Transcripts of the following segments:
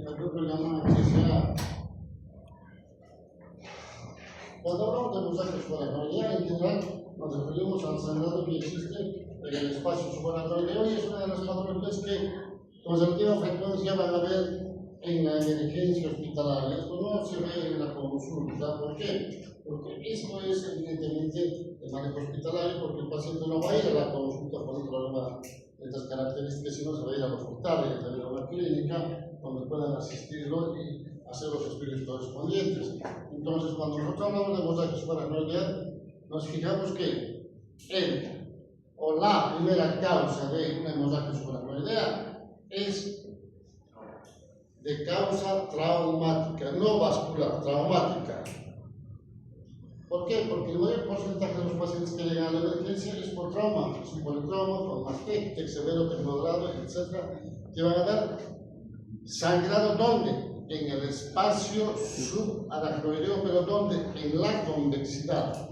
algún programa que sea. Cuando hablamos de mensajes subaracnoidea, en general nos referimos al sangrado que existe en el espacio subaracnoideo y es una de las patologías que con relativa frecuencia van a ver en la emergencia hospitalaria. Esto no se ve en la consulta. ¿Por qué? Porque esto es evidentemente el manejo hospitalario, porque el paciente no va a ir a la consulta por un problema de estas características, sino se va a ir al hospital y también a una clínica donde puedan asistirlo y hacer los estudios correspondientes. Entonces, cuando nosotros hablamos de mensajes subaracnoidea, nos fijamos que el o la primera causa de una hemorragia subaracnoidea es de causa traumática, no vascular, traumática. ¿Por qué? Porque el mayor porcentaje de los pacientes que llegan a la emergencia es por trauma, es un politrauma, con mastectomía, severo, tecnogrado, etc., que van a dar sangrado, ¿dónde? En el espacio subaracnoideo, pero ¿dónde? En la convexidad,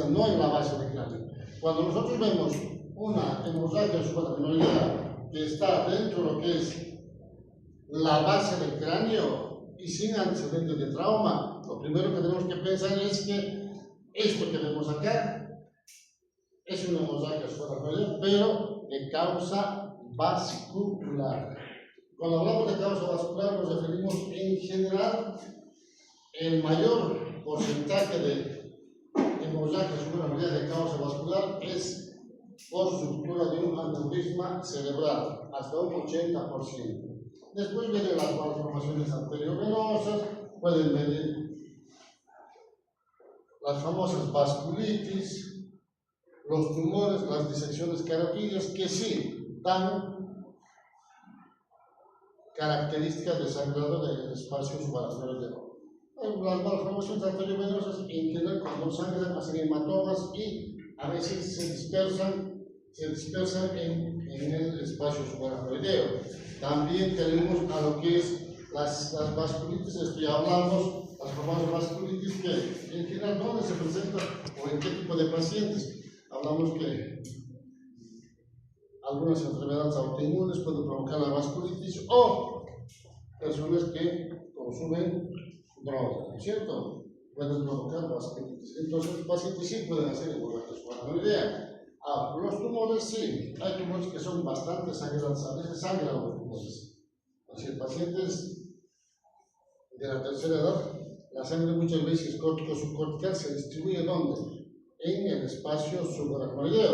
no en la base del cráneo. Cuando nosotros vemos una hemorragia subaracnoidea que está dentro de lo que es la base del cráneo y sin antecedentes de trauma, lo primero que tenemos que pensar es que esto que vemos acá es una hemorragia subaracnoidea, pero de causa vascular. Cuando hablamos de causa vascular nos referimos en general el mayor porcentaje de hemorragia subaracnoidea de causa vascular es por ruptura de un aneurisma cerebral, hasta un 80%. Después vienen las malformaciones arteriovenosas, pueden venir las famosas vasculitis, los tumores, las disecciones carotídeas, que sí dan características de sangrado del espacio subaracnoideo. Las malformaciones arteriovenosas en general cuando sangran hacen hematomas y a veces se dispersan en el espacio subaracnoideo. También tenemos a lo que es las vasculitis, esto ya hablamos, las famosas vasculitis que en general ¿dónde se presentan o en qué tipo de pacientes? Hablamos que algunas enfermedades autoinmunes pueden provocar la vasculitis o personas que consumen drogas, ¿no es cierto? Pueden provocar vasculitis. Entonces los pacientes sí pueden hacer hemorragia subaracnoidea. Los tumores sí, hay tumores que son bastante sangrantes, a veces sangran los tumores. Si el paciente es de la tercera edad, la sangre muchas veces cortico-subcortical se distribuye ¿dónde? En el espacio subaracnoideo,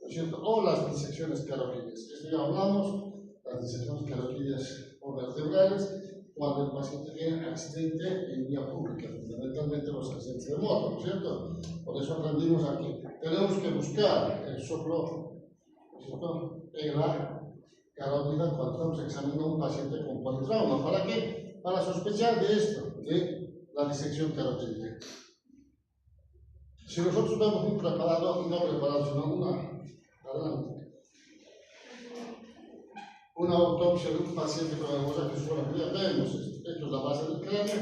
¿no es cierto? O las disecciones carotídeas. Esto ya hablamos, las disecciones carotídeas o vertebrales, cuando el paciente tiene accidente en vía pública, fundamentalmente los accidentes de moto, ¿no es cierto? Por eso aprendimos aquí. Tenemos que buscar el soplo, ¿no es cierto?, en la carótida cuando estamos examinando a un paciente con politrauma. ¿Para qué? Para sospechar de esto, de la disección carotídea. Si nosotros vemos un preparado, no preparado, sino una autopsia de un paciente con hemorragia subaracnoidea, vemos esto es la base del cráneo,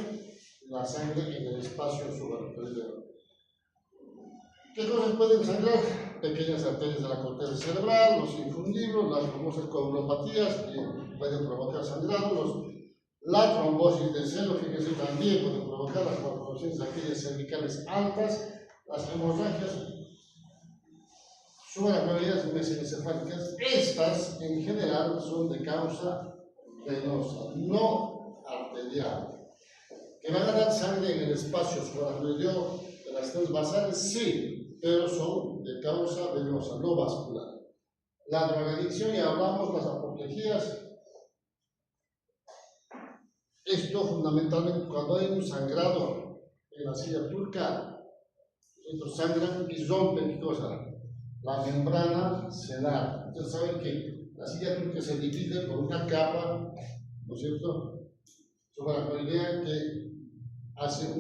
la sangre en el espacio subaracnoideo. ¿Qué cosas pueden sangrar? Pequeñas arterias de la corteza cerebral, los infundibles, las famosas coagulopatías que pueden provocar sangrado, la trombosis del seno, fíjense, también pueden provocar las malformaciones aquellas cervicales altas, las hemorragias subaracnoideas mesencefálicas. Estas en general son de causa venosa, no arterial. ¿Que van a dar sangre en el espacio subaracnoideo de las tres basales? Sí, pero son de causa venosa, no vascular. La drogadicción, ya hablamos, las apoplejías. Esto fundamentalmente cuando hay un sangrado en la silla turca, estos sangran y rompen, ¿qué cosa? La membrana cenar. Ustedes saben que la silla turca se divide por una capa, ¿no es cierto?, subaracnoidea que hace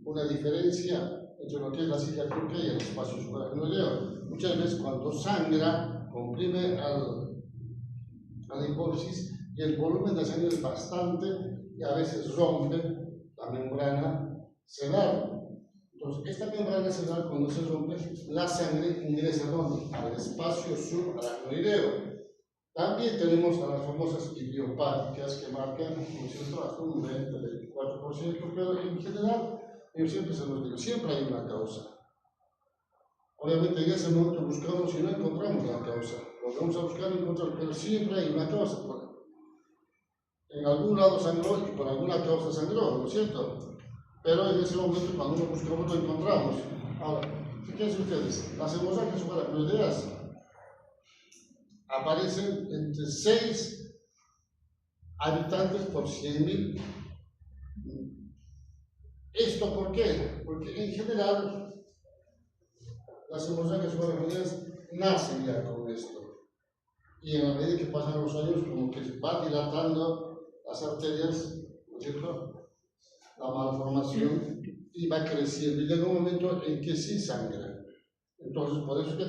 una diferencia entre lo que es la silla turca y el espacio subaracnoideo. Muchas veces cuando sangra, comprime a la hipófisis y el volumen de sangre es bastante y a veces rompe la membrana cenar. Entonces, esta membrana cerebral cuando se rompe, la sangre ingresa ¿dónde? Al espacio subaracnoideo. También tenemos a las famosas idiopáticas que marcan, ¿no es cierto?, hasta un 20-24%, pero en general, yo siempre se los digo, siempre hay una causa. Obviamente en ese momento buscamos y no encontramos la causa. Lo vamos a buscar y encontrar, pero siempre hay una causa. En algún lado sangró y por alguna causa sangró, ¿no es cierto? Pero en ese momento cuando lo buscamos lo encontramos. Ahora, fíjense ustedes, las hemorragias subaracnoideas aparecen entre 6 habitantes por 100.000. ¿Esto por qué? Porque en general las hemorragias subaracnoideas nacen ya con esto. Y en la medida que pasan los años, como que se va dilatando las arterias, ¿no es cierto?, la malformación, y va creciendo. Y llega un momento en que sí sangra. Entonces, por eso que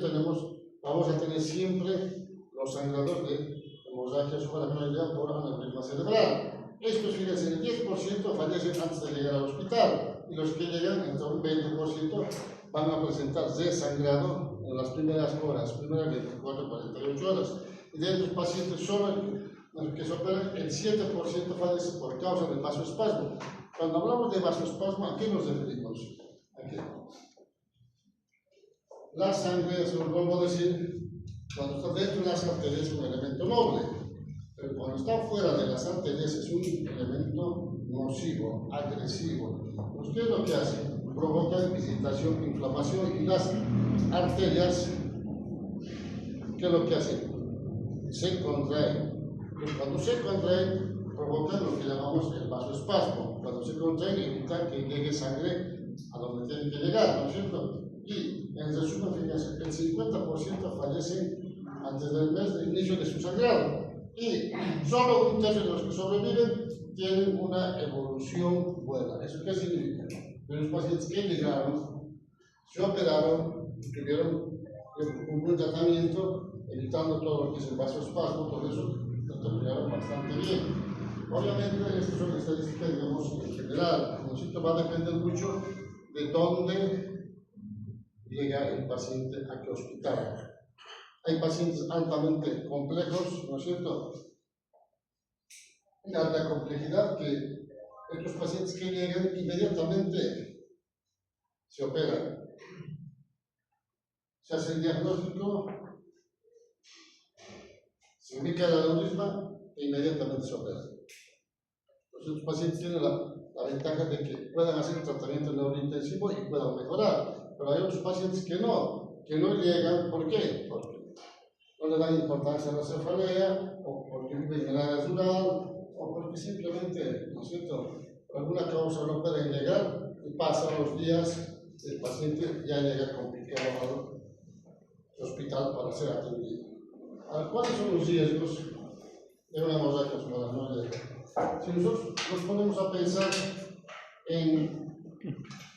vamos a tener siempre los sangrados de hemorragia subaracnoidea por aneurisma cerebral. Estos, fíjense, el 10% fallecen antes de llegar al hospital, y los que llegan, entre un 20%, van a presentar desangrado en las primeras horas, primeras 24-48 horas. Y de estos pacientes, solo los que se operan, el 7% fallece por causa del vasoespasmo. Cuando hablamos de vasoespasmo, ¿a qué nos referimos? ¿A qué? La sangre, se lo vuelvo a decir, cuando está dentro de las arterias es un elemento noble, pero cuando está fuera de las arterias es un elemento nocivo, agresivo. ¿Usted lo que hace? Provoca irritación, inflamación, y las arterias, ¿qué es lo que hacen? Se contraen. Pues cuando se contraen, provocan lo que llamamos el vasoespasmo. Cuando se contraen, evitan que llegue sangre a donde tiene que llegar, ¿no es cierto? Y en resumen, fíjense, el 50% fallecen antes del mes de inicio de su sangrado. Y solo un tercio de los que sobreviven tienen una evolución buena. ¿Eso qué significa? Que los pacientes que llegaron, se operaron, tuvieron un buen tratamiento, evitando todo lo que es el vasoespasmo, por eso lo terminaron bastante bien. Obviamente, estas son estadísticas, digamos, en general. El sitio va a depender mucho de dónde llega el paciente a qué hospital. Hay pacientes altamente complejos, ¿no es cierto?, de alta complejidad, que estos pacientes que llegan inmediatamente se operan. Se hace el diagnóstico, se ubica el aneurisma e inmediatamente se operan. Los pacientes tienen la ventaja de que puedan hacer el tratamiento neurointensivo y puedan mejorar, pero hay otros pacientes que no llegan. ¿Por qué? Porque no le dan importancia a la cefalea, o porque viven en el área rural, o porque simplemente, ¿no es cierto?, por alguna causa no pueden llegar, y pasan los días, el paciente ya llega complicado al hospital para ser atendido. ¿Cuáles son los riesgos de una hemorragia subaracnoidea? Si nosotros nos ponemos a pensar en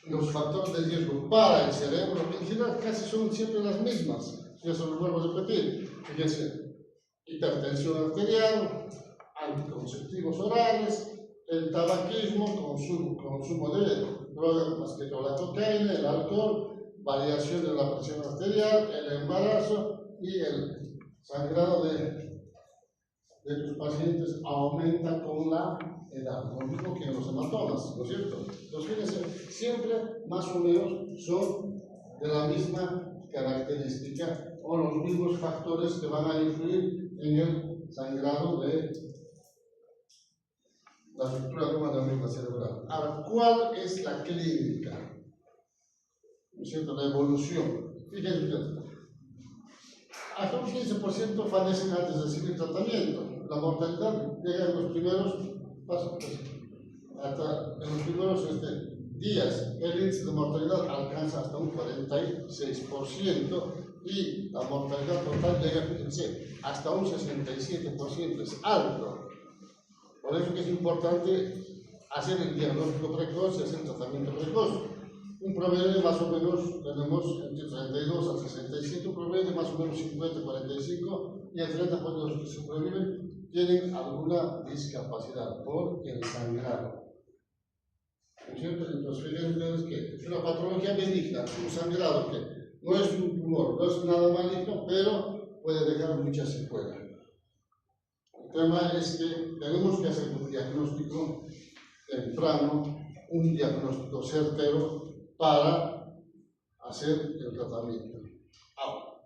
los factores de riesgo para el cerebro, en general casi son siempre las mismas. Si eso lo vuelvo a repetir, fíjense: hipertensión arterial, anticonceptivos orales, el tabaquismo, consumo de drogas, más que todo la cocaína, el alcohol, variación de la presión arterial, el embarazo y el sangrado de los pacientes aumenta con la edad, lo mismo que en los hematomas, ¿no es cierto? Entonces, fíjense, siempre más o menos son de la misma característica o los mismos factores que van a influir en el sangrado de la estructura de una aneurisma cerebral. Ahora, ¿cuál es la clínica? ¿No es cierto? La evolución. Fíjense ustedes, hasta un 15% fallecen antes de recibir tratamiento. La mortalidad llega en los primeros días. El índice de mortalidad alcanza hasta un 46%, y la mortalidad total llega, fíjense, hasta un 67%. Es alto. Por eso que es importante hacer el diagnóstico precoz y hacer el tratamiento precoz. Un promedio de más o menos tenemos entre 32 al 65, un promedio de más o menos 50-45, y el 30% de los que sobreviven tienen alguna discapacidad por el sangrado. ¿No es cierto? Entonces, fíjense ustedes que es una patología benigna, un sangrado que no es un tumor, no es nada maligno, pero puede dejar muchas secuelas. tema es que tenemos que hacer un diagnóstico temprano, un diagnóstico certero para hacer el tratamiento. Ahora,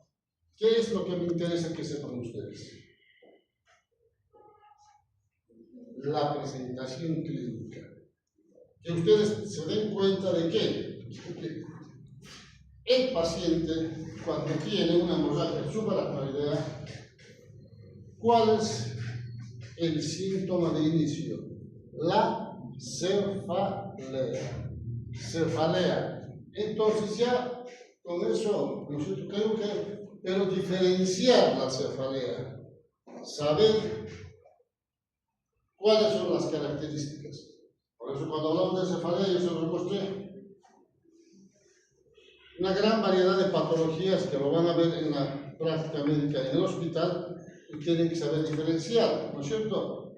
¿qué es lo que me interesa que sepan ustedes? La presentación clínica. Que ustedes se den cuenta de que el paciente, cuando tiene una hemorragia subaracnoidea, ¿cuál es el síntoma de inicio? La cefalea. Cefalea. Entonces ya con eso, nosotros creo que, pero diferenciar la cefalea, saber cuáles son las características. Por eso cuando hablamos de cefalea, yo se lo mostré una gran variedad de patologías que lo van a ver en la práctica médica en el hospital y tienen que saber diferenciar, ¿no es cierto?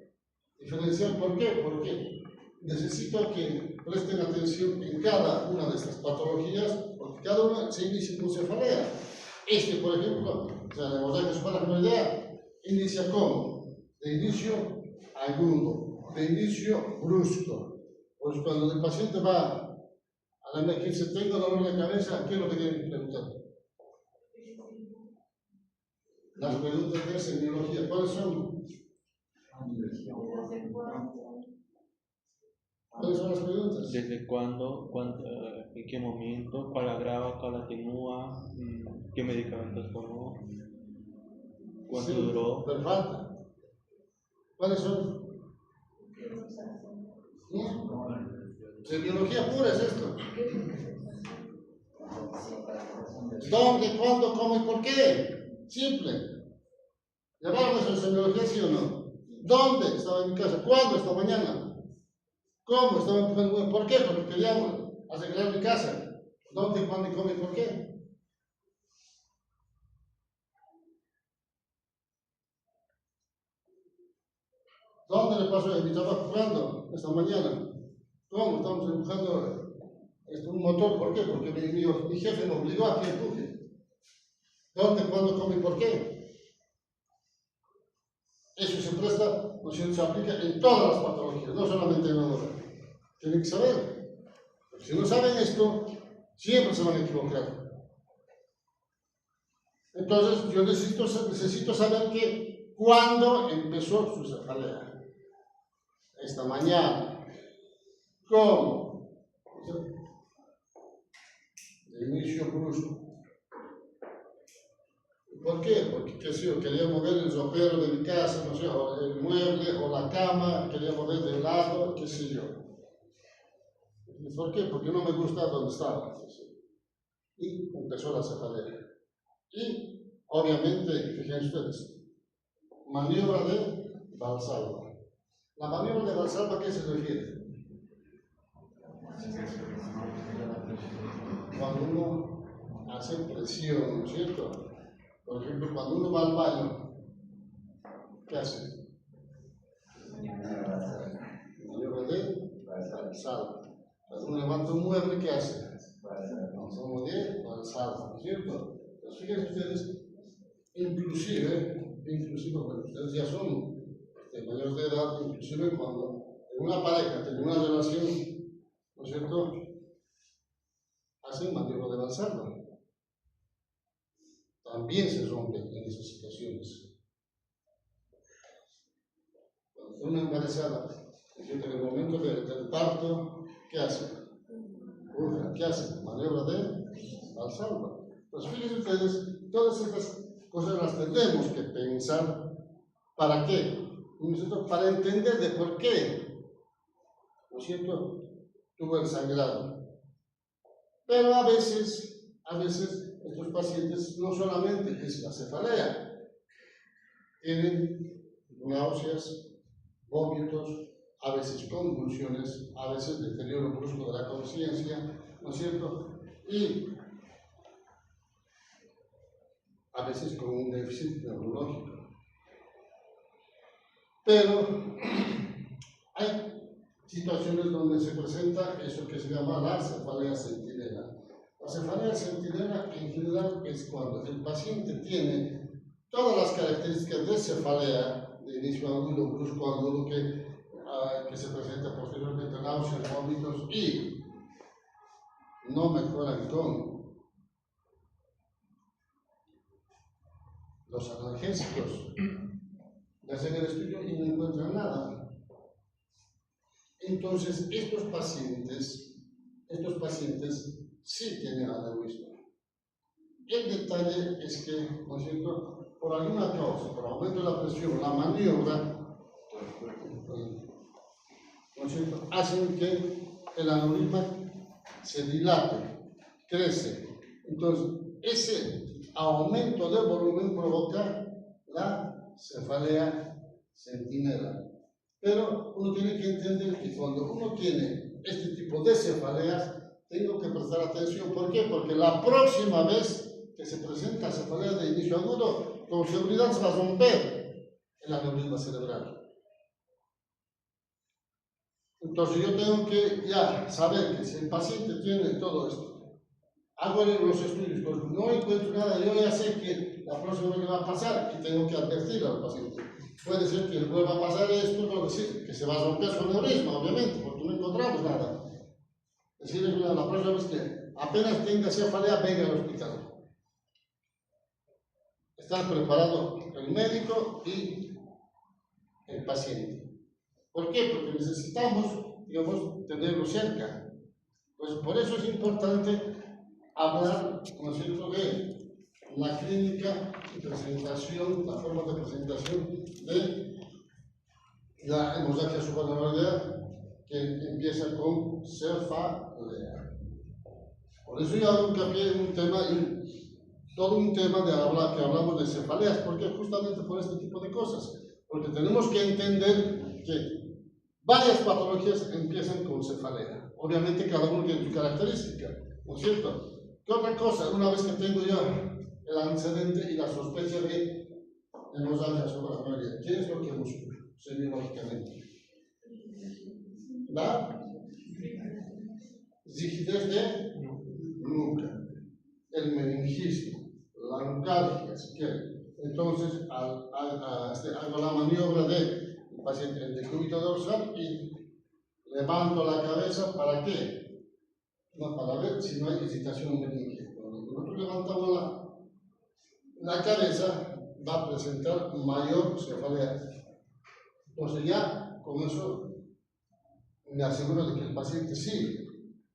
Diferenciar, ¿por qué? Porque necesito que presten atención en cada una de estas patologías, porque cada una se inicia con cefalea. Por ejemplo, o sea, la hemorragia subaracnoidea inicia ¿cómo? De inicio agudo, de inicio brusco. Pues cuando el paciente va a la emergencia, tengo dolor de cabeza, ¿qué es lo que tienen que preguntar? Las preguntas de semiología, ¿cuáles son? ¿Cuáles son las preguntas? ¿Desde cuándo, en qué momento, cuál agrava, cuál atenúa, qué medicamentos tomó, cuánto Sí, duró? pero falta. ¿Cuáles son? Semiología pura es esto. ¿Dónde, cuándo, cómo y por qué? Simple. ¿Llamaron eso en semiología, sí o no? ¿Dónde? Estaba en mi casa. ¿Cuándo? Esta mañana. ¿Cómo? Estaba empujando. ¿Por qué? Porque queríamos arreglar mi casa. ¿Dónde, cuándo y cómo y por qué? ¿Dónde le pasó? En mi trabajo. ¿Cuándo? Esta mañana. ¿Cómo? Estamos empujando un motor. ¿Por qué? Porque mi jefe me obligó a que empuje. ¿Dónde, cuándo, cómo y por qué? Eso se presta, ¿no es cierto? Se aplica en todas las patologías, no solamente en la hora. Tienen que saber. Porque si no saben esto, siempre se van a equivocar. Entonces, yo necesito saber que cuándo empezó su cefalea. Esta mañana. ¿Cómo? De inicio brusco. ¿Por qué? Porque qué sé yo, quería mover el ropero de mi casa, no sé, o el mueble o la cama, quería mover de lado, qué sé yo. ¿Por qué? Porque no me gusta donde estaba. Y empezó la cefalea. Y, obviamente, fíjense ustedes, maniobra de Valsalva. ¿La maniobra de Valsalva a qué se refiere? Cuando uno hace presión, ¿no es cierto? Por ejemplo, cuando uno va al baño, ¿qué hace? Maniobra de Valsalva. Cuando uno levanta un mueble, ¿qué hace? Somos de Valsalva, ¿no es cierto? Entonces, fíjense ustedes, inclusive, bueno, ustedes ya son mayores de edad, inclusive cuando en una pareja tiene una relación, ¿no es cierto?, hacen maniobra de Valsalva. También se rompe en esas situaciones. Cuando una embarazada, en el momento del parto, ¿qué hace? ¿Qué hace? Maniobra de Valsalva. Entonces, fíjense ustedes, todas estas cosas las tenemos que pensar. ¿Para qué? Para entender de por qué, ¿no es cierto?, tuvo el sangrado. Pero a veces estos pacientes no solamente es la cefalea, tienen náuseas, vómitos, a veces convulsiones, a veces deterioro brusco de la conciencia, ¿no es cierto? Y a veces con un déficit neurológico. Pero hay situaciones donde se presenta eso que se llama la cefalea sentinela. La cefalea sentinela en general es cuando el paciente tiene todas las características de cefalea, de inicio agudo, brusco agudo, que se presenta posteriormente náuseas, vómitos y no mejoran con los analgésicos. Le hacen el estudio y no encuentran nada. Entonces, estos pacientes sí tienen aneurisma. El detalle es que, ¿no es cierto?, por alguna causa, por aumento de la presión, la maniobra, ¿no es cierto?, hacen que el aneurisma se dilate, crece. Entonces, ese aumento de volumen provoca la cefalea sentinela. Pero uno tiene que entender que cuando uno tiene este tipo de cefaleas, tengo que prestar atención. ¿Por qué? Porque la próxima vez que se presenta cefalea de inicio agudo, con seguridad se va a romper el aneurisma cerebral. Entonces yo tengo que ya saber que si el paciente tiene todo esto, hago los estudios, pues no encuentro nada, yo ya sé que la próxima vez que va a pasar y tengo que advertir al paciente. Puede ser que vuelva a pasar esto, no decir que se va a romper su aneurisma, obviamente, porque no encontramos nada. Es decir, la próxima vez que apenas tenga cefalea, venga al hospital. Estar preparado el médico y el paciente. ¿Por qué? Porque necesitamos, digamos, tenerlo cerca. Pues por eso es importante hablar, ¿no es cierto?, de la clínica y presentación, la forma de presentación de la hemorragia subaracnoidea, que empieza con cefalea. Por eso yo hago hincapié en un tema, todo un tema de hablar, que hablamos de cefaleas, porque justamente por este tipo de cosas, porque tenemos que entender que varias patologías empiezan con cefalea. Obviamente cada uno tiene su característica, ¿no es cierto? ¿Qué otra cosa? Una vez que tengo yo el antecedente y la sospecha de hemorragia subaracnoidea, ¿qué es lo que busco semiológicamente? La rigidez de nuca, el meningismo, la nucalgia, si quieren. Entonces, hago la maniobra del paciente en decúbito dorsal y levanto la cabeza, ¿para qué? No, para ver si no hay excitación meningia. Cuando nosotros levantamos la cabeza, va a presentar mayor cefalea. Entonces, ya con eso me aseguro de que el paciente sí,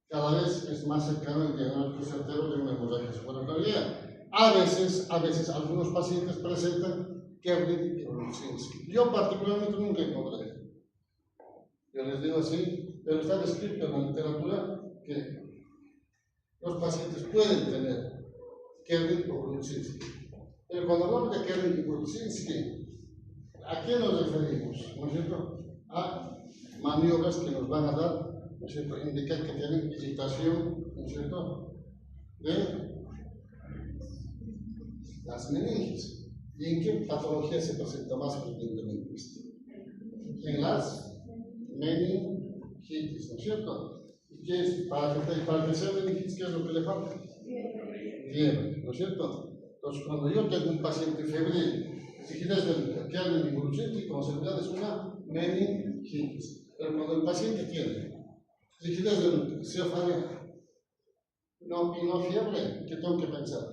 cada vez es más cercano al diagnóstico certero de una hemorragia subaracnoidea. A veces algunos pacientes presentan Kerlin y Brunzinski. Yo particularmente nunca encontré. Yo les digo así, pero está descrito en la literatura que los pacientes pueden tener Kerlin o Brunzinski. Pero cuando hablamos de Kerlin y Brunzinski, ¿a qué nos referimos? ¿No es cierto? A maniobras que nos van a dar, ¿no es cierto?, indican que tienen excitación, ¿no es cierto?, de las meninges. ¿Y en qué patología se presenta más frecuentemente esto? En las meningitis, ¿no es cierto? ¿Y qué es? Para que sea meningitis, ¿qué es lo que le falta? Fiebre, ¿no es cierto? Entonces, cuando yo tengo un paciente febril, rigidez del Kerlin y Brunzinski, con seguridad es una meningitis. Pero cuando el paciente tiene rigidez del cefalea y no fiebre, ¿qué tengo que pensar?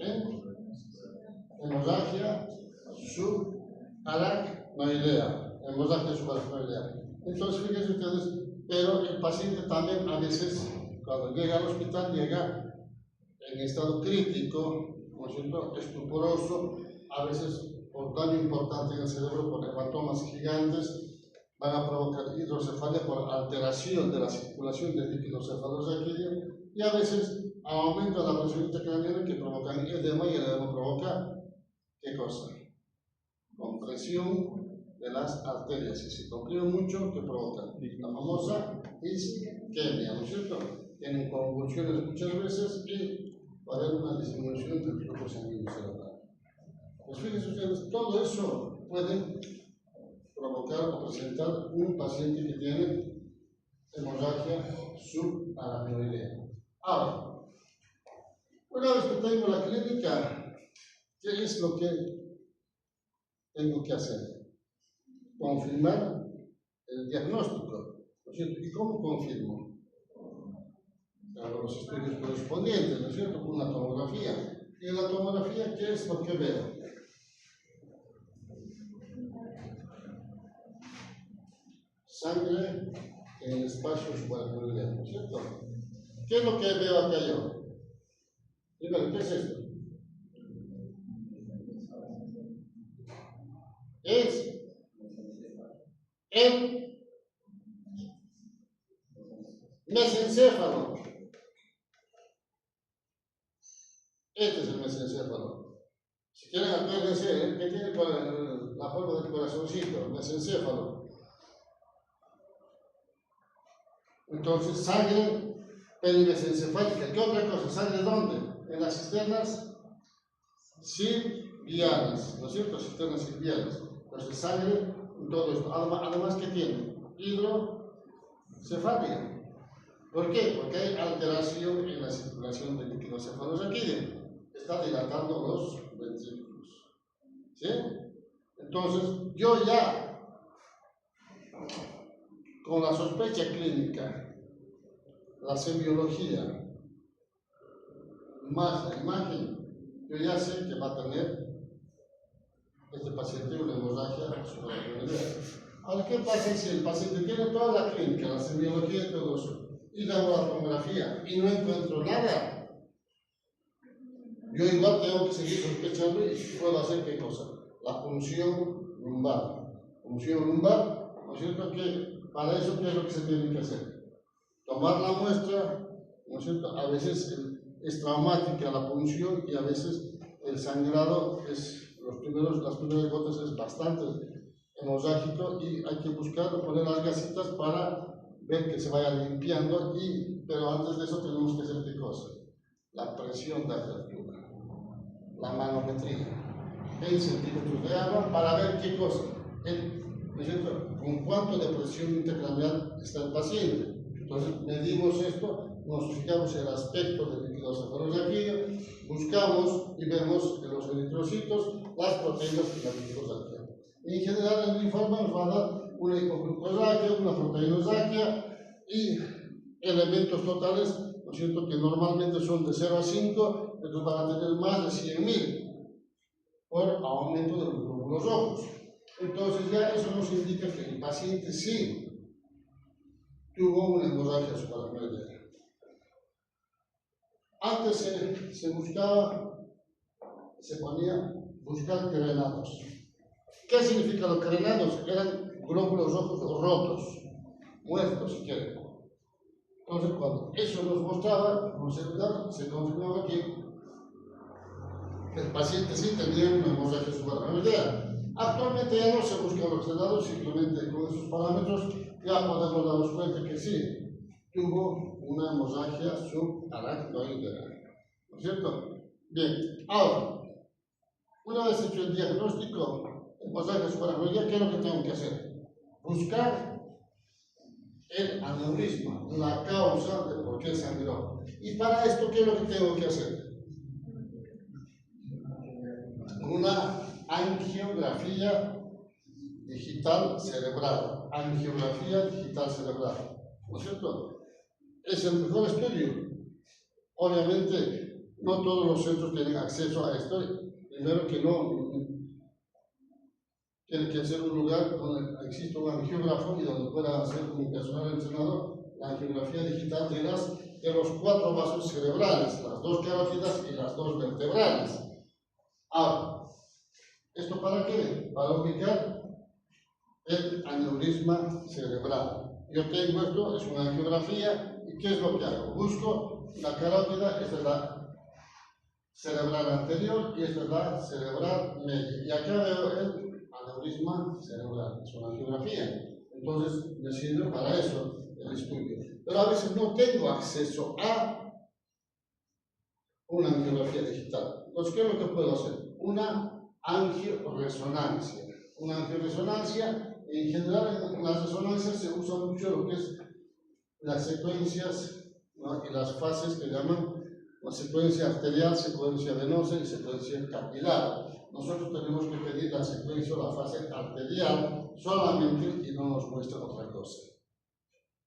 Hemorragia subaracnoidea. Hemorragia subaracnoidea. Entonces, fíjense ustedes, pero el paciente también a veces, cuando llega al hospital, llega en estado crítico, ¿no es cierto?, estuporoso, a veces por daño importante en el cerebro, por hematomas gigantes, van a provocar hidrocefalia por alteración de la circulación del líquido cefalorraquídeo y a veces aumento de la presión intracraniana que provocan edema, y el edema provoca, ¿qué cosa? Compresión de las arterias, y si comprimen mucho, ¿qué provoca? La famosa isquemia, ¿no es cierto? Tienen convulsiones muchas veces y va a haber una disminución del flujo sanguíneo cerebral. Pues fíjense ustedes, todo eso puede provocar o presentar un paciente que tiene hemorragia subaracnoidea. Ahora, una vez que tengo la clínica, ¿qué es lo que tengo que hacer? confirmar el diagnóstico, ¿no es cierto? ¿Y cómo confirmo? Hago los estudios correspondientes, ¿no es cierto? Con una tomografía. Y en la tomografía, ¿qué es lo que veo? Sangre en el espacio subaracnoideo, ¿no es cierto? ¿Qué es lo que veo acá yo? Primero, ¿qué es esto? Es el mesencéfalo. Este es el mesencéfalo. Si quieren, acuérdense, ¿qué tiene la forma del corazoncito? El mesencéfalo. Entonces, sangre perimesencefálica. ¿Qué otra cosa? ¿Sangre dónde? En las cisternas sirviales, ¿no es cierto? Cisternas sirviales. Entonces, sangre en todo esto. Además, ¿qué tiene? Hidrocefalia. ¿Por qué? Porque hay alteración en la circulación del líquido cefalorraquídeo. Está dilatando los ventrículos. ¿Sí? Entonces, yo ya, con la sospecha clínica, la semiología, más la imagen, yo ya sé que va a tener este paciente una hemorragia subaracnoidea. Ahora, ¿qué pasa si el paciente tiene toda la clínica, la semiología y todo eso, y la tomografía, y no encuentro nada? Yo igual tengo que seguir sospechando y puedo hacer ¿qué cosa? La punción lumbar. Punción lumbar, ¿no es cierto? Que para eso, ¿qué es lo que se tiene que hacer? Tomar la muestra, ¿no es cierto? A veces es traumática la punción y a veces el sangrado es, las primeras gotas es bastante hemorrágico y hay que poner las gasitas para ver que se vaya limpiando, pero antes de eso tenemos que hacer ¿qué cosa? La presión de apertura, la manometría, en centímetros de agua para ver qué cosa, ¿no es cierto? Con cuánto de presión intracraneal está el paciente. Entonces medimos esto, nos fijamos el aspecto del líquido cefalorraquídeo, buscamos y vemos en los eritrocitos las proteínas y la glucosaquia. En general el informe nos va a dar una hipoglucosaquia, una proteinusaquia y elementos totales, ¿no es cierto?, que normalmente son de 0 a 5, entonces van a tener más de 100.000 por aumento de los glóbulos rojos. Entonces ya eso nos indica que el paciente sí tuvo una hemorragia subaracnoidea. Antes se buscaba, se ponía buscar carenados. ¿Qué significa los carenados? Eran glóbulos rojos rotos, muertos si quieren. Entonces cuando eso nos mostraba, se confirmaba que el paciente sí tenía una hemorragia subaracnoidea. Actualmente ya no se buscan los carenados, simplemente con esos parámetros ya podemos darnos cuenta que sí, tuvo una hemorragia subaracnoidea. ¿No es cierto? Bien, ahora, una vez hecho el diagnóstico de hemorragia subaracnoidea, ¿qué es lo que tengo que hacer? Buscar el aneurisma, la causa de por qué sangró. Y para esto, ¿qué es lo que tengo que hacer? Una angiografía digital cerebral. Angiografía digital cerebral. ¿No es cierto? Es el mejor estudio. Obviamente, no todos los centros tienen acceso a esto. Primero que no, tiene que ser un lugar donde exista un angiógrafo y donde pueda hacer un personal entrenador la angiografía digital de los 4 vasos cerebrales, las 2 carótidas y las 2 vertebrales. Ahora, ¿esto para qué? Para ubicar el aneurisma cerebral. Yo tengo esto, es una angiografía, ¿y qué es lo que hago? Busco la carótida, esta es la cerebral anterior y esta es la cerebral media. Y acá veo el aneurisma cerebral, es una angiografía. Entonces me sirve para eso el estudio. Pero a veces no tengo acceso a una angiografía digital. Entonces, ¿qué es lo que puedo hacer? Una angioresonancia. Una angioresonancia, en general en las resonancias se usa mucho lo que es las secuencias, ¿no?, y las fases que llaman la secuencia arterial, secuencia venosa y secuencia capilar. Nosotros tenemos que pedir la secuencia o la fase arterial solamente y no nos muestra otra cosa.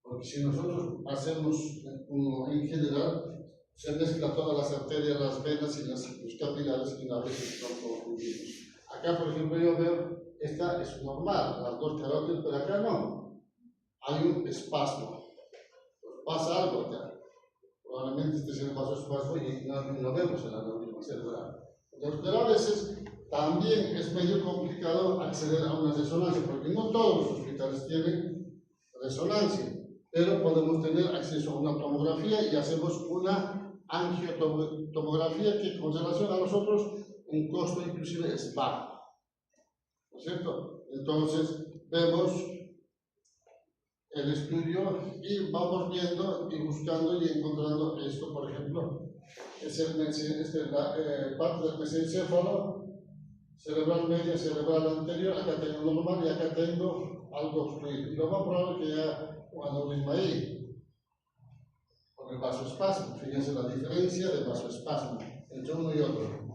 Porque si nosotros hacemos en general, se mezcla todas las arterias, las venas y los capilares y a veces no confundimos. Acá, por ejemplo, yo veo, esta es normal, las dos carótidas, pero acá no. Hay un espasmo. Pasa algo acá. Probablemente este sea el vasoespasmo y no vemos el aneurisma cerebral. Entonces, pero a veces también es medio complicado acceder a una resonancia, porque no todos los hospitales tienen resonancia, pero podemos tener acceso a una tomografía y hacemos una angiotomografía que con relación a nosotros un costo inclusive es bajo, ¿no es cierto? Entonces vemos el estudio y vamos viendo y buscando y encontrando esto, por ejemplo, es la parte del mesencéfalo cerebral media, cerebral anterior, acá tengo normal y acá tengo algo obstruido. Y lo más probable que haya un aneurisma ahí, con el vasoespasmo. Fíjense la diferencia del vasoespasmo entre uno y otro.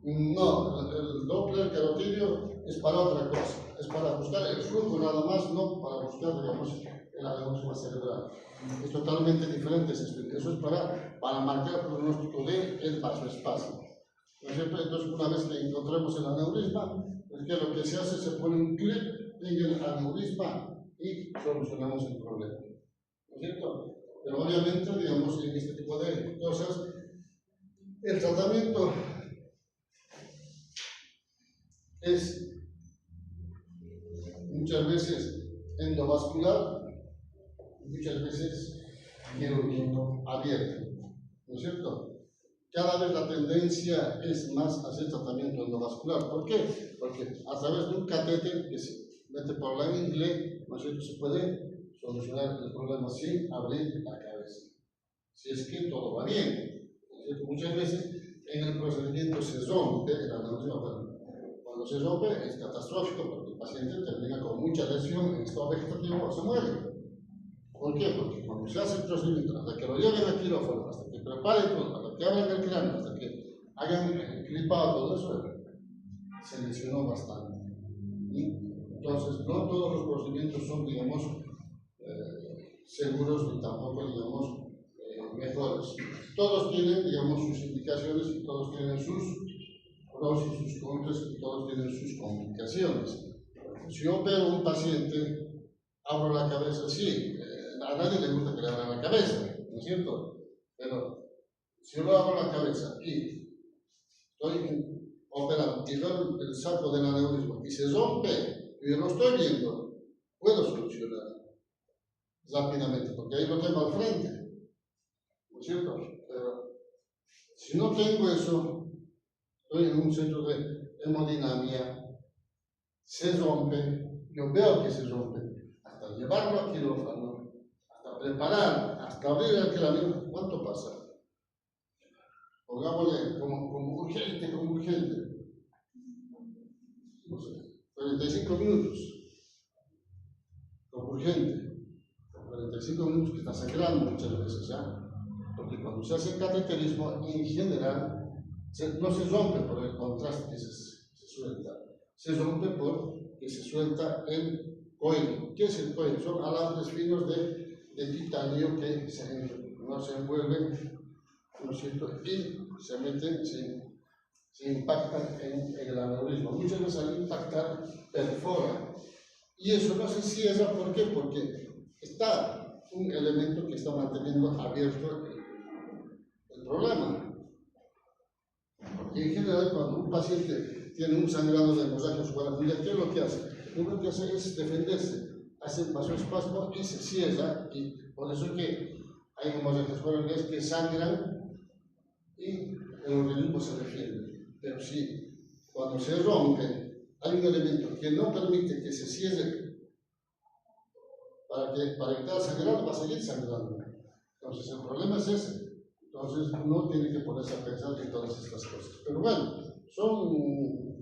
No, el Doppler carotidio es para otra cosa, es para buscar el flujo nada más, no para buscar, digamos, el aneurisma cerebral. Es totalmente diferente ese estudio. Eso es para marcar el pronóstico del vasoespasmo. ¿No es cierto? Entonces, una vez que encontremos el aneurisma, es que lo que se hace, se pone un clip en el aneurisma y solucionamos el problema. ¿No es cierto? Pero obviamente, digamos, en este tipo de cosas, el tratamiento es muchas veces endovascular, muchas veces quirúrgico abierto, ¿no es cierto? Cada vez la tendencia es más hacer tratamiento endovascular. ¿Por qué? Porque a través de un catéter que se mete por la ingle, ¿no es cierto?, se puede solucionar el problema sin abrir la cabeza, si es que todo va bien, ¿no es cierto? Muchas veces en el procedimiento se rompe el aneurisma. Cuando se rompe es catastrófico porque el paciente termina con mucha lesión en estado vegetativo o se muere. ¿Por qué? Porque cuando se hace el procedimiento, hasta que lo lleven al quirófano, hasta que preparen todo, hasta que abran el cráneo, hasta que hagan el clipado, todo eso, se lesionó bastante. Entonces, no todos los procedimientos son, digamos, seguros ni tampoco, digamos, mejores. Todos tienen, digamos, sus indicaciones y todos tienen sus pros y sus contras y todos tienen sus complicaciones. Si yo opero a un paciente, abro la cabeza, sí, a nadie le gusta que le abran la cabeza, ¿no es cierto? Pero si yo abro la cabeza y estoy operando y veo el saco del aneurisma y se rompe, y yo lo estoy viendo, puedo solucionar rápidamente, porque ahí lo tengo al frente, ¿no es cierto? Pero si no tengo eso, estoy en un centro de hemodinamia, se rompe, yo veo que se rompe, hasta llevarlo a quirófano, hasta preparar, hasta abrir el cráneo, ¿cuánto pasa? Pongámosle como urgente, no sé, 45 minutos, como urgente, 45 minutos que está sangrando muchas veces, ¿ya? Porque cuando se hace cateterismo, en general, no se rompe por el contraste que se suelta, se rompe porque se suelta el coil. ¿Qué es el coil? Son alambres finos de titanio que no se envuelven, ¿no es cierto?, y se meten, se impactan en el aneurisma. Muchas veces al impactar perfora. Y eso no se cierra, ¿por qué? Porque está un elemento que está manteniendo abierto el problema. Porque en general, cuando un paciente tiene un sangrado de hemorragia subaracnoidea, ¿qué es lo que hace? Lo que hace es defenderse, hace el vasoespasmo y se cierra, y por eso es que hay hemorragias subaracnoideas que sangran y el organismo se defiende. Pero si cuando se rompe hay un elemento que no permite que se cierre para evitar sangrar, va a seguir sangrando. Entonces el problema es ese. Entonces uno tiene que ponerse a pensar en todas estas cosas. Pero bueno, son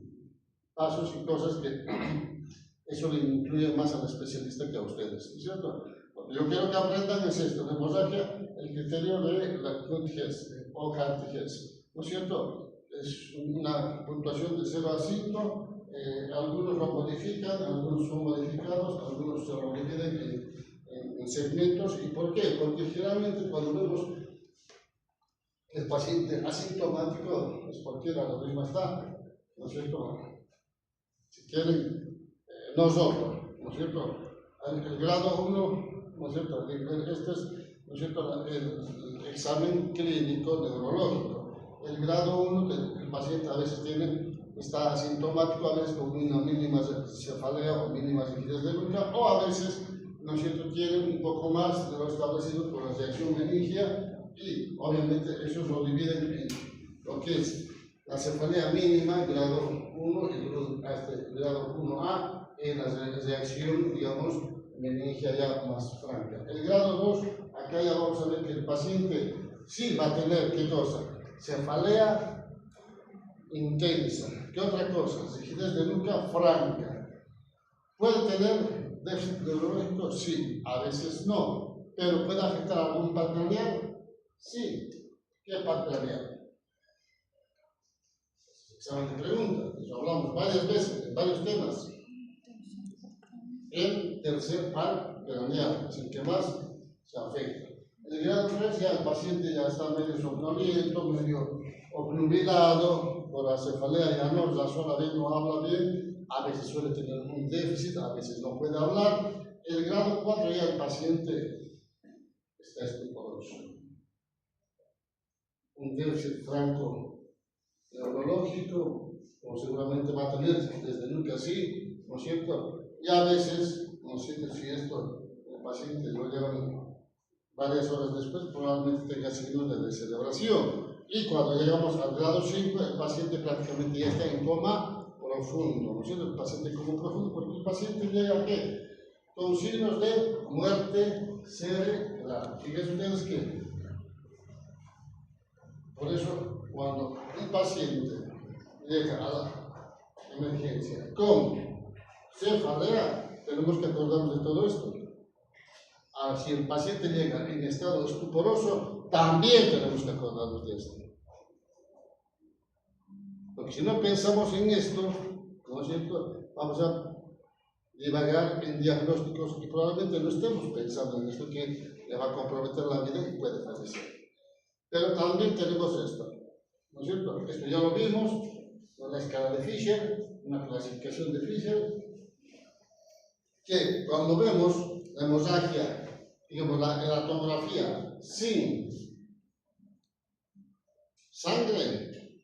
pasos y cosas que eso le incluye más al especialista que a ustedes, ¿no es cierto? Lo que yo quiero que aprendan es esto, la hemorragia, el criterio de la Knut-Hess o Hart-Hess, ¿no es cierto? es una puntuación de 0 a 5, algunos lo modifican, algunos son modificados, algunos se lo dividen en segmentos. ¿Y por qué? Porque generalmente cuando vemos el paciente asintomático es porque el algoritmo está, ¿no es cierto? Si quieren, nosotros, ¿no es cierto? El grado 1, ¿no es cierto? Este es, ¿no es cierto?, el examen clínico neurológico. El grado 1, el paciente a veces está asintomático, a veces con una mínima cefalea o mínima rigidez de nuca, o a veces, ¿no es cierto?, tienen un poco más de lo establecido por la reacción meningia, y obviamente ellos lo dividen en lo que es la cefalea mínima, grado 1, y luego hasta el grado 1A, en la reacción, digamos, meningia ya más franca. El grado 2, acá ya vamos a ver que el paciente sí va a tener, ¿qué cosa? Cefalea intensa. ¿Qué otra cosa? Rigidez de nuca franca. ¿Puede tener déficit neurológico? Sí, a veces no. ¿Pero puede afectar algún patronial? Sí. ¿Qué patronial? Examen de preguntas. Eso hablamos varias veces, en varios temas. El tercer par craneal es el que más se afecta. En el grado 3 ya el paciente ya está medio somnoliento, medio obnubilado por la cefalea, ya no razona bien, no habla bien, a veces suele tener un déficit, a veces no puede hablar. El grado 4 ya el paciente está estuporoso. Un déficit franco neurológico, como seguramente va a tener desde nunca así, ¿no es cierto? Y a veces, ¿no es cierto?, si esto el paciente lo llevan varias horas después, probablemente tenga signos de descerebración. Y cuando llegamos al grado 5, el paciente prácticamente ya está en coma profundo, ¿no es cierto? El paciente en coma profundo, porque el paciente llega a qué? Con signos de muerte cerebral. Fíjense ustedes que, por eso, cuando un paciente llega a la emergencia con cefalea, tenemos que acordarnos de todo esto. Ahora, si el paciente llega en estado estuporoso, también tenemos que acordarnos de esto. Porque si no pensamos en esto, ¿no es cierto?, vamos a divagar en diagnósticos y probablemente no estemos pensando en esto que le va a comprometer la vida y puede fallecer. Pero también tenemos esto, ¿no es cierto? Esto ya lo vimos en la escala de Fisher, una clasificación de Fisher, que cuando vemos la hemorragia, digamos, la tomografía sin sangre,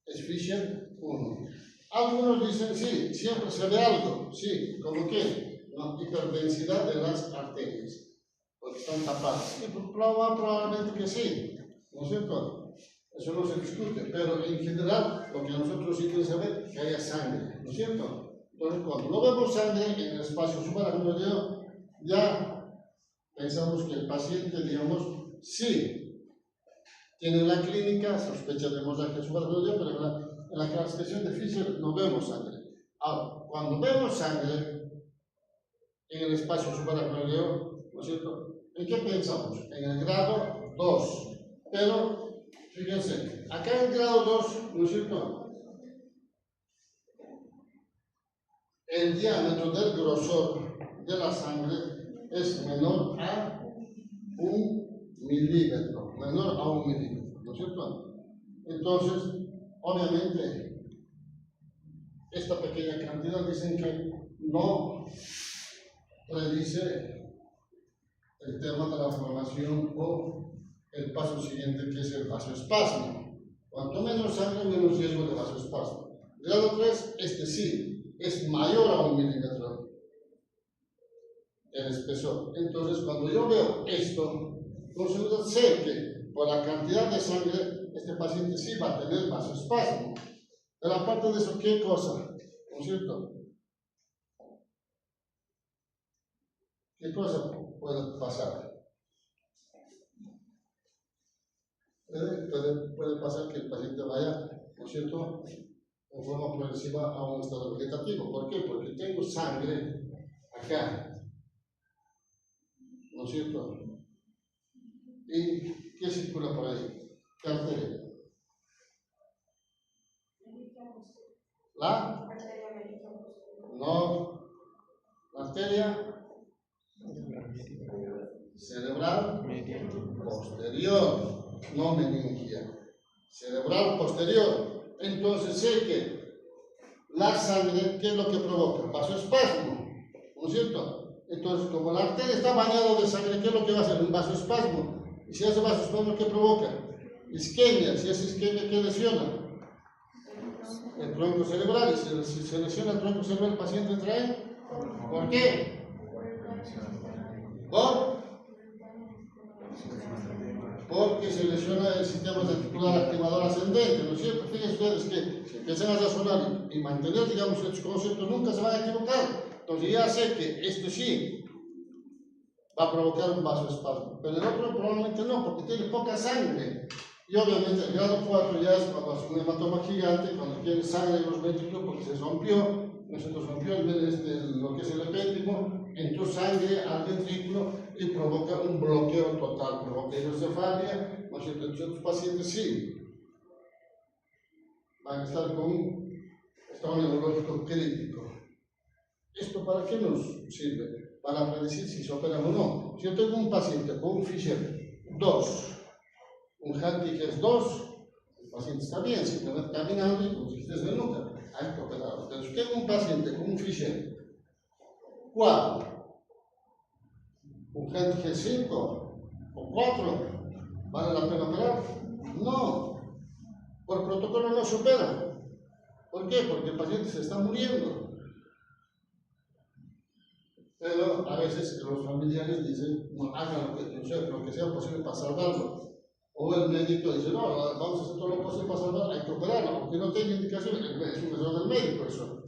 es Fisher 1. Algunos dicen, sí, siempre se ve algo, sí, como que una hiperdensidad de las arterias, porque están tapadas. Y probablemente que sí, ¿no es cierto? Eso no se discute, pero en general lo que nosotros sí queremos saber es que haya sangre, ¿no es cierto? Entonces, cuando no vemos sangre en el espacio subaracnoideo, ya pensamos que el paciente, digamos, sí tiene la clínica sospecha de hemorragia subaracnoidea, pero en la clasificación de Fisher no vemos sangre. Ahora, cuando vemos sangre en el espacio subaracnoideo, ¿no es cierto?, ¿en qué pensamos? En el grado 2. Pero, fíjense, acá en el grado 2, ¿no es cierto?, el diámetro del grosor de la sangre es menor a 1 milímetro, menor a 1 milímetro, ¿no es cierto? Entonces, obviamente, esta pequeña cantidad dicen que no predice el tema de la formación o el paso siguiente, que es el vasoespasmo. Cuanto menos sangre, menos riesgo de vasoespasmo. Grado 3, este sí, es mayor a 1 milímetro el espesor. Entonces, cuando yo veo esto, con seguridad sé que por la cantidad de sangre, este paciente sí va a tener vasoespasmo. Pero aparte de eso, ¿qué cosa? ¿No es cierto? ¿Qué cosa puede pasar? Puede pasar que el paciente vaya, ¿no es cierto?, en forma progresiva a un estado vegetativo. ¿Por qué? Porque tengo sangre acá, ¿no es cierto? ¿Y qué circula por ahí? ¿Qué arteria? La, no, la arteria cerebral posterior, no meningia. Cerebral posterior. Entonces sé que la sangre, ¿qué es lo que provoca? Vasoespasmo, ¿no es cierto? Entonces, como la arteria está bañada de sangre, ¿qué es lo que va a hacer? Un vasoespasmo. Y si hace vasoespasmo, ¿qué provoca? Isquemia. Si hace isquemia, ¿qué lesiona? El tronco cerebral. Y si se lesiona el tronco cerebral, el paciente entra en. ¿Por qué? Porque se lesiona el sistema reticular activador ascendente, ¿no es cierto? Fíjense ustedes que si empiezan a razonar y mantener, digamos, estos conceptos, nunca se van a equivocar. Entonces ya sé que esto sí va a provocar un vasoespasmo, pero el otro probablemente no, porque tiene poca sangre. Y obviamente el grado 4 ya es cuando hace un hematoma gigante, cuando tiene sangre en los ventrículos porque se rompió, nosotros rompió lo que es el epéndico, entró sangre al ventrículo y provoca un bloqueo total, provoca hidrocefalia, ¿no es cierto? Entonces los pacientes sí van a estar con un estado neurológico crítico. ¿Esto para qué nos sirve? Para predecir si se operan o no. Si yo tengo un paciente con un Fisher 2, un Handicaps 2, el paciente está bien, simplemente caminando y con cistitis de nuca, hay que operarlo. Pero si tengo un paciente con un Fisher 4, un Handicaps 5 o 4, ¿vale la pena operar? No, por protocolo no se opera. ¿Por qué? Porque el paciente se está muriendo. Pero a veces los familiares dicen, no, hagan lo que sea posible para salvarlo. O el médico dice, no, vamos a hacer todo lo posible para salvarlo, hay que operarlo, porque no tiene indicación, es un error del médico eso.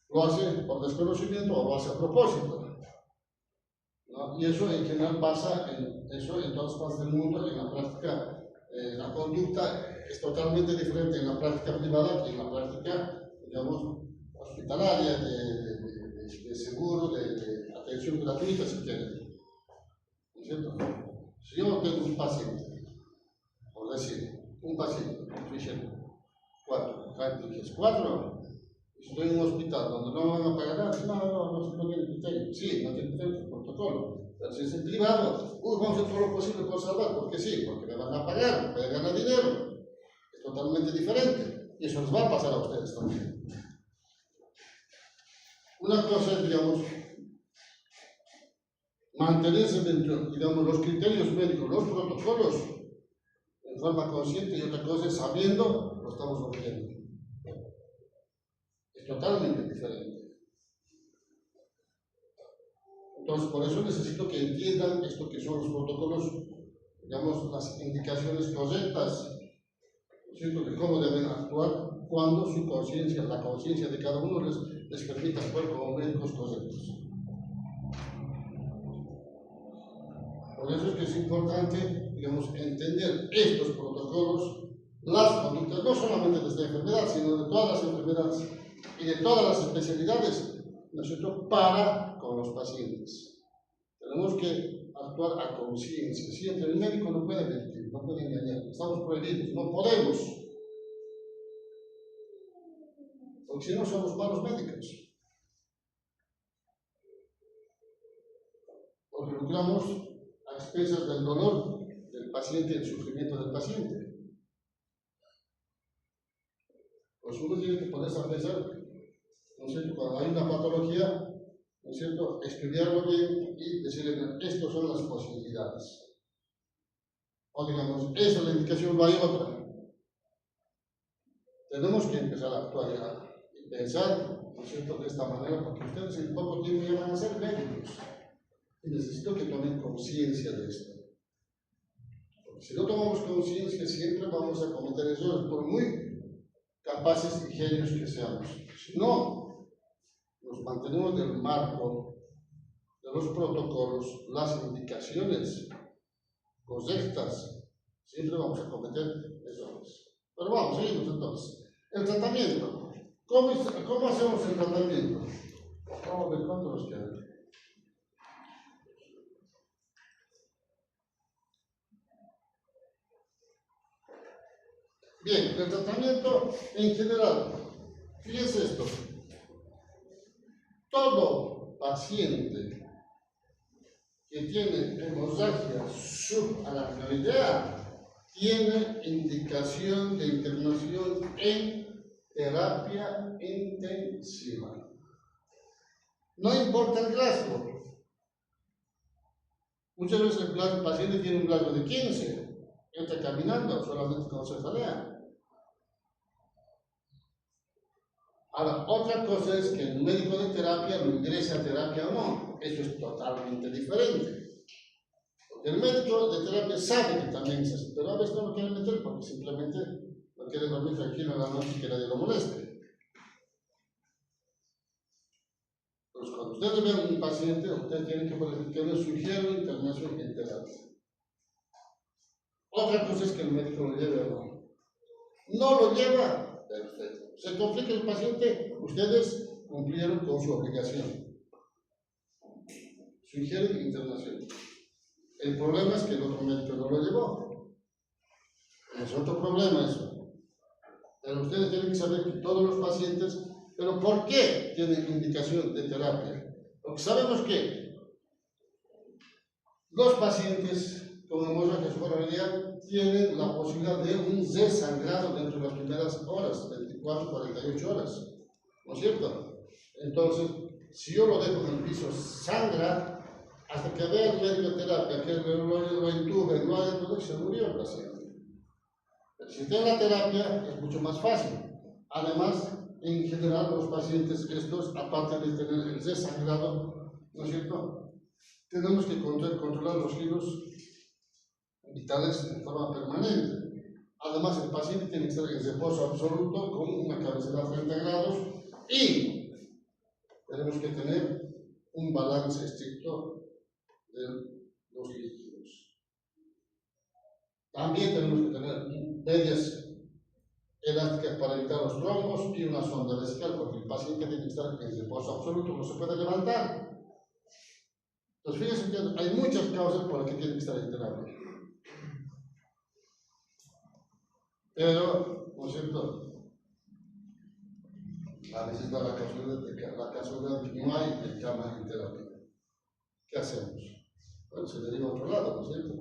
Lo hace por desconocimiento o lo hace a propósito, ¿no? Y eso en general pasa en todas partes del mundo. En la práctica, la conducta es totalmente diferente en la práctica privada que en la práctica, digamos, hospitalaria, de seguro, de atención gratuita, si quieren. ¿No es cierto? Si yo tengo un paciente, por decir, un paciente, un Fisher 4, Handicaps 4, y estoy en un hospital donde no van a pagar nada, no tiene criterio. Sí, no tiene criterio por protocolo. Pero si es en privado, vamos a hacer todo lo posible por salvar. ¿Por qué sí? Porque me van a pagar, voy a ganar dinero. Es totalmente diferente. Y eso les va a pasar a ustedes también. Una cosa es, digamos, mantenerse dentro, digamos, los criterios médicos, los protocolos, en forma consciente, y otra cosa es sabiendo lo estamos rompiendo. Es totalmente diferente. Entonces, por eso necesito que entiendan esto que son los protocolos, digamos, las indicaciones correctas, ¿cierto? De cómo deben actuar cuando su conciencia, la conciencia de cada uno les permita actuar como médicos correctos. Por eso es que es importante, digamos, entender estos protocolos, las conductas, no solamente de esta enfermedad, sino de todas las enfermedades y de todas las especialidades, ¿no es cierto?, para con los pacientes. Tenemos que actuar a conciencia. Siempre el médico no puede mentir, no puede engañar, estamos prohibidos, no podemos, porque si no somos malos médicos. Porque lucramos a expensas del dolor del paciente y el sufrimiento del paciente. Pues uno tiene que ponerse a pensar, ¿no es cierto?, cuando hay una patología, ¿no es cierto?, estudiarlo bien y decirle, estas son las posibilidades. O digamos, esa es la indicación, no hay otra. Tenemos que empezar a actuar ya y pensar, ¿no es cierto?, de esta manera, porque ustedes en poco tiempo ya van a ser médicos. Y necesito que tomen conciencia de esto. Porque si no tomamos conciencia, siempre vamos a cometer errores, por muy capaces y genios que seamos. Si no nos mantenemos del marco de los protocolos, las indicaciones correctas, siempre vamos a cometer errores. Pero vamos, seguimos entonces. El tratamiento. ¿Cómo hacemos el tratamiento? Vamos a ver cuánto nos queda. Bien, el tratamiento en general, fíjense esto, todo paciente que tiene hemorragia subaracnoidea tiene indicación de internación en terapia intensiva. No importa el Glasgow. Muchas veces el paciente tiene un Glasgow de 15, entra caminando solamente con cefalea. Ahora, otra cosa es que el médico de terapia lo ingrese a terapia o no. Eso es totalmente diferente. Porque el médico de terapia sabe que también es así, pero a veces no lo quiere meter porque simplemente no quiere dormir tranquilo en la noche y que nadie lo moleste. Entonces, cuando ustedes vean un paciente, ustedes tienen que poner que les sugiero internación en terapia. Otra cosa es que el médico lo lleve o no. No lo lleva, perfecto. Se complica el paciente, ustedes cumplieron con su obligación. Sugieren internación. El problema es que el otro médico no lo llevó. Es otro problema eso. Pero ustedes tienen que saber que todos los pacientes, pero ¿por qué tienen indicación de terapia? Porque sabemos que los pacientes con hemorragia subaracnoidea tienen la posibilidad de un desangrado dentro de las primeras horas, 24, 48 horas, ¿no es cierto? Entonces, si yo lo dejo en el piso, sangra, hasta que vea el médico de terapia, que lo intube, lo haga, todo, se murió el paciente. Pero si está en la terapia, es mucho más fácil. Además, en general, los pacientes estos, aparte de tener el desangrado, ¿no es cierto?, tenemos que controlar los giros vitales de forma permanente. Además, el paciente tiene que estar en reposo absoluto con una cabecera a 30 grados y tenemos que tener un balance estricto de los líquidos. También tenemos que tener medias elásticas para evitar los trombos y una sonda vesical, porque el paciente tiene que estar en reposo absoluto, no se puede levantar. Entonces, fíjense que hay muchas causas por las que tiene que estar en terapia. Pero, ¿no es cierto?, a veces da la casualidad de que no hay cama en terapia. ¿Qué hacemos? Bueno, se deriva a otro lado, ¿no es cierto?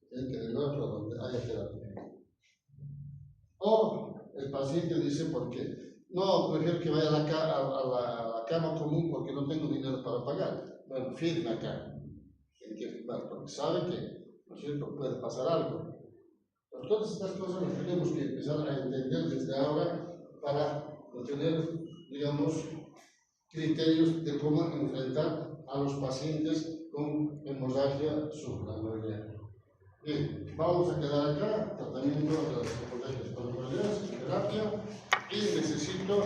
Tiene que derivar a otro lado donde haya terapia. O el paciente dice, ¿por qué? No, prefiero que vaya a la cama común porque no tengo dinero para pagar. Bueno, firme acá. Tiene que firmar porque sabe que, ¿no es cierto?, puede pasar algo. Pero todas estas cosas las tenemos que empezar a entender desde ahora para tener, digamos, criterios de cómo enfrentar a los pacientes con hemorragia subaracnoidea. Bien, vamos a quedar acá, tratamiento de las hemorragias subaracnoideas, terapia, y necesito